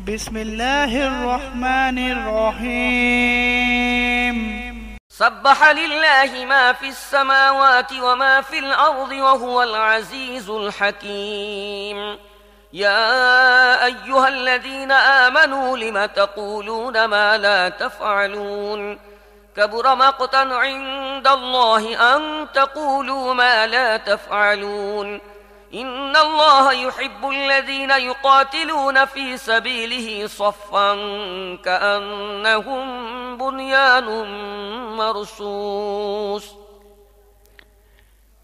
بسم الله الرحمن الرحيم سبح لله ما في السماوات وما في الأرض وهو العزيز الحكيم يا أيها الذين آمنوا لم تقولون ما لا تفعلون كبر مقتا عند الله أن تقولوا ما لا تفعلون إن الله يحب الذين يقاتلون في سبيله صفا كأنهم بنيان مرصوص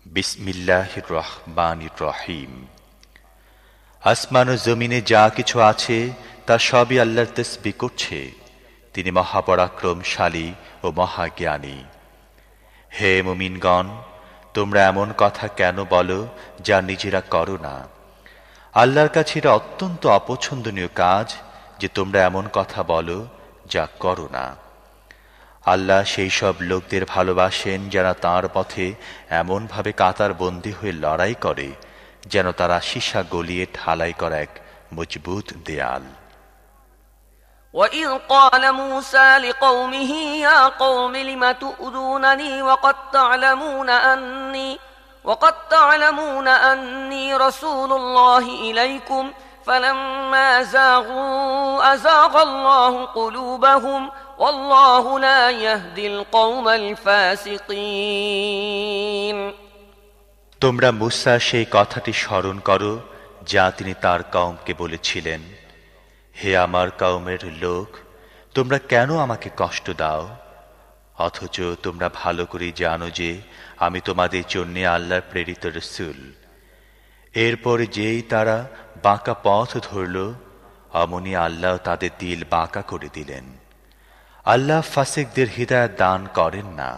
বিসমিল্লাহির রহমানির রহিম। আসমান ও জমিনে যা কিছু আছে তা সবই আল্লাহর তাসবিহ করছে। তিনি মহাপরাক্রমশালী ও মহাজ্ঞানী। হে মুমিনগণ, তোমরা এমন কথা কেন বলো যা নিজেরা করো না? আল্লাহর কাছে এটা অত্যন্ত অপছন্দনীয় কাজ যে তোমরা এমন কথা বলো যা করো না। আল্লাহ সেই সব লোকদের ভালোবাসেন যারা তাঁর পথে এমনভাবে কাতারবন্দী হয়ে লড়াই করে যেন তারা সীসা গলিয়ে ঢালাই করা এক মজবুত দেয়াল। وَإِذْ قَالَ مُوسَى لِقَوْمِهِ يَا قَوْمِ لِمَ تُؤْذُونَنِي وَقَدْ تَعْلَمُونَ أَنِّي رَسُولُ اللَّهِ إِلَيْكُمْ فَلَمَّا زَاغُوا أَزَاغَ اللَّهُ قُلُوبَهُمْ وَاللَّهُ لَا يَهْدِي الْقَوْمَ الْفَاسِقِينَ। তোমরা মূসা সেই কথাটি স্মরণ করো যা তিনি তার কওমকে বলেছিলেন, হে আমার কওমের লোক, তোমরা কেন আমাকে কষ্ট দাও? অথচ তোমরা ভালো করে জানো যে আমি তোমাদের জন্য আল্লাহর প্রেরিত রাসূল। এরপর যেই তারা বাঁকা পথ ধরল, অমনি আল্লাহ তাদের দিল বাঁকা করে দিলেন। আল্লাহ ফাসিকদের হিদায়াত দান করেন না।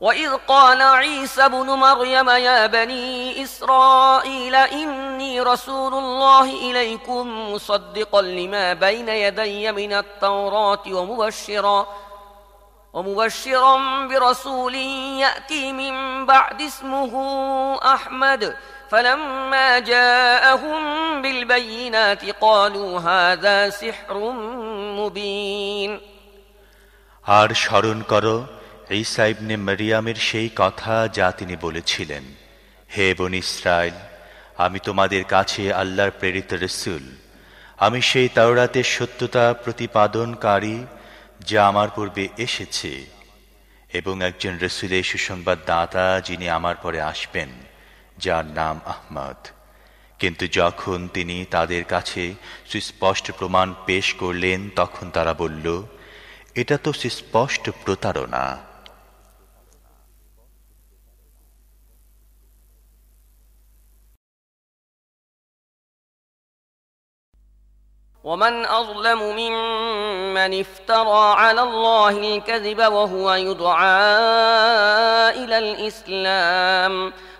وَإِذْ قَالَ عِيسَى ابْنُ مَرْيَمَ يَا بَنِي إِسْرَائِيلَ إِنِّي رَسُولُ اللَّهِ إِلَيْكُمْ مُصَدِّقًا لِمَا بَيْنَ يَدَيَّ مِنَ التَّوْرَاةِ وَمُبَشِّرًا بِرَسُولٍ يَأْتِي مِن بَعْدِ اسْمُهُ أَحْمَدُ فَلَمَّا جَاءَهُم بِالْبَيِّنَاتِ قَالُوا هَذَا سِحْرٌ مُبِينٌ। আর স্মরণ করো ঈসা ইবনে মারইয়ামের সেই কথা যা তিনি বলেছিলেন, হে বনী ইসরাইল, আমি তোমাদের কাছে আল্লাহর প্রেরিত রাসূল। আমি সেই তাওরাতের সত্যতা প্রতিপাদনকারী যা আমার পূর্বে এসেছে, এবং একজন রাসূলের সুসংবাদ দাতা যিনি আমার পরে আসবেন, যার নাম আহমদ। কিন্তু যখন তিনি তাদের কাছে সুস্পষ্ট প্রমাণ পেশ করলেন, তখন তারা বলল, এটা তো সুস্পষ্ট প্রতারণা। ومن أظلم ممن افترى على الله الكذب وهو يدعى إلى الإسلام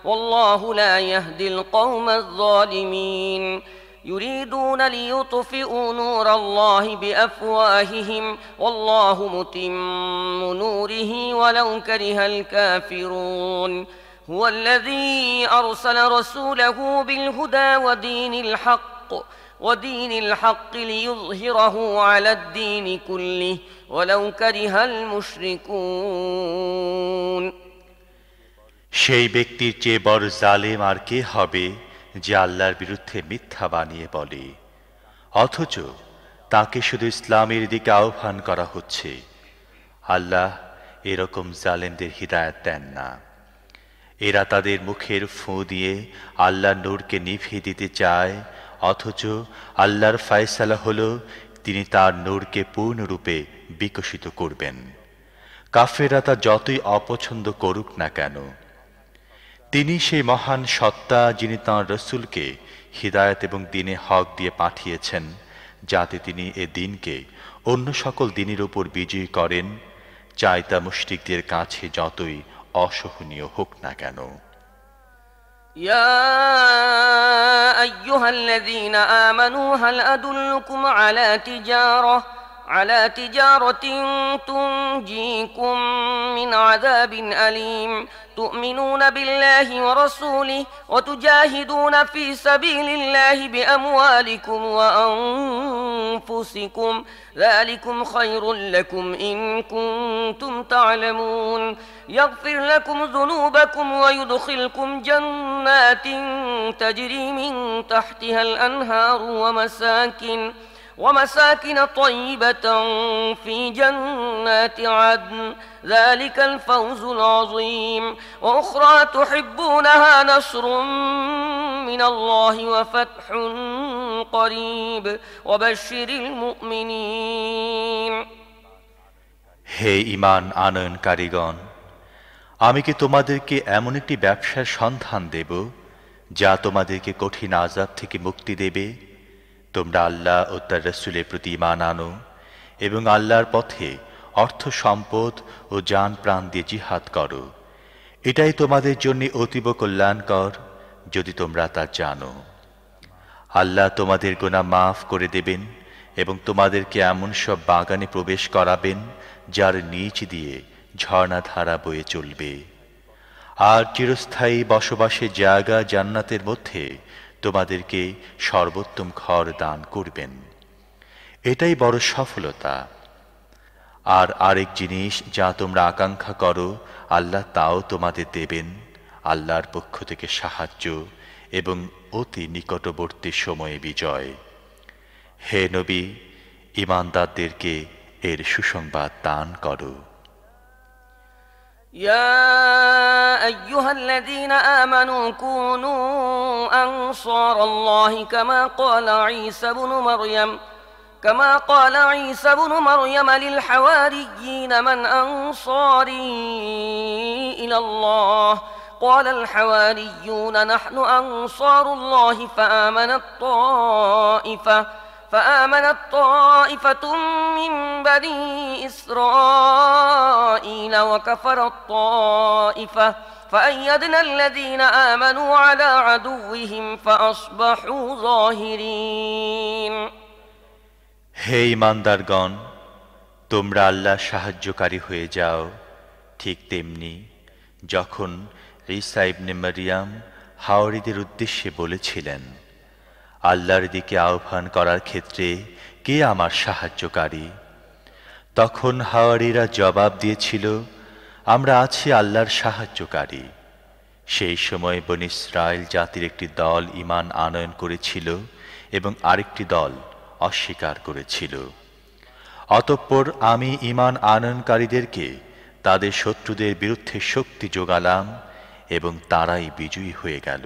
والله لا يهدي القوم الظالمين يريدون ليطفئوا نور الله بأفواههم والله متم نوره ولو كره الكافرون هو الذي أرسل رسوله بالهدى ودين الحق ليظهره على الدين كله ولو كره المشركون। সেই ব্যক্তির চেয়ে বড় জালেম আর কে হবে যে আল্লাহর বিরুদ্ধে মিথ্যা বানিয়ে বলে, অথচ তাকে শুধু ইসলামের দিকে আহ্বান করা হচ্ছে। আল্লাহ এরকম জালেমদের হিদায়াত দেন না। এরা তাদের মুখের ফু দিয়ে আল্লাহর নূরকে নিভিয়ে দিতে চায়, অথচ আল্লাহর ফয়সালা হলো তিনি তার নূরকে পূর্ণরূপে বিকশিত করবেন, কাফেররা তা যতই অপছন্দ করুক না কেন। তিনি সেই মহান সত্তা যিনি তাঁর রাসূলকে হিদায়াত এবং দ্বীনে হক দিয়ে পাঠিয়েছেন, যাতে তিনি এ দ্বীনকে অন্য সকল দ্বীনের উপর বিজয়ী করেন, চাই তা মুশরিকদের কাছে যতই অসহনীয় হোক না কেন। يا أيها الذين آمنوا هل أدلكم على تجارة تنجيكم من عذاب أليم تؤمنون بالله ورسوله وتجاهدون في سبيل الله بأموالكم وأنفسكم أنفسكم ذلكم خير لكم إن كنتم تعلمون يغفر لكم ذنوبكم ويدخلكم جنات تجري من تحتها الأنهار ومساكن طيبة في جنات عدن ذلك الفوز العظيم وأخرى تحبونها نصر من الله وفتح قريب وبشر المؤمنين হে ঈমান আনয়নকারীগণ, আমি কি তোমাদেরকে এমন একটি ব্যবসার সন্ধান দেব যা তোমাদেরকে কঠিন আযাব থেকে মুক্তি দেবে? তোমরা আল্লাহ ও তার রাসূলের প্রতি ঈমান আনো এবং আল্লাহর পথে অর্থ সম্পদ ও জান প্রাণ দিয়ে জিহাদ করো। এটাই তোমাদের জন্য অতীব কল্যাণকর যদি তোমরা তা জানো। আল্লাহ তোমাদের গুনাহ মাফ করে দেবেন এবং তোমাদেরকে এমন সব বাগানে প্রবেশ করাবেন যার নিচ দিয়ে ঝর্ণাধারা বয়ে চলবে, আর চিরস্থায়ী বসবাসের জায়গা জান্নাতের মধ্যে তোমাদেরকে সর্বোত্তম ঘর দান করবেন। এটাই বড় সফলতা। আর আরেক জিনিস যা তোমরা আকাঙ্ক্ষা করো আল্লাহ তাও তোমাদের দেবেন, আল্লাহর পক্ষ থেকে সাহায্য এবং অতি নিকটবর্তী সময়ে বিজয়। হে নবী, ঈমানদারদেরকে এর সুসংবাদ দান করো। يا أيها الذين آمنوا كونوا أنصار الله كما قال عيسى بن مريم للحواريين من أنصاري إلى الله قال الحواريون نحن أنصار الله فآمنت طائفة من بني إسرائيل وكفرت طائفة فأيدنا الذين آمنوا على عدوهم فأصبحوا ظاهرين হে ঈমানদারগণ, তোমরা আল্লাহ সাহায্যকারী হয়ে যাও। ঠিক তেমনি যখন ঈসা ইবনে মারইয়াম হাওয়ারীদের উদ্দেশ্যে বলেছিলেন, আল্লাহর দিকে আহ্বান করার ক্ষেত্রে কে আমার সাহায্যকারী, তখন হাওয়ারীরা জবাব দিয়েছিল, আমরা আছি আল্লাহর সাহায্যকারী। সেই সময় বনী ইসরাইল জাতির একটি দল ঈমান আনয়ন করেছিল এবং আরেকটি দল অস্বীকার করেছিল। অতঃপর আমি ঈমান আনয়নকারীদেরকে তাদের শত্রুদের বিরুদ্ধে শক্তি যোগালাম এবং তারাই বিজয়ী হয়ে গেল।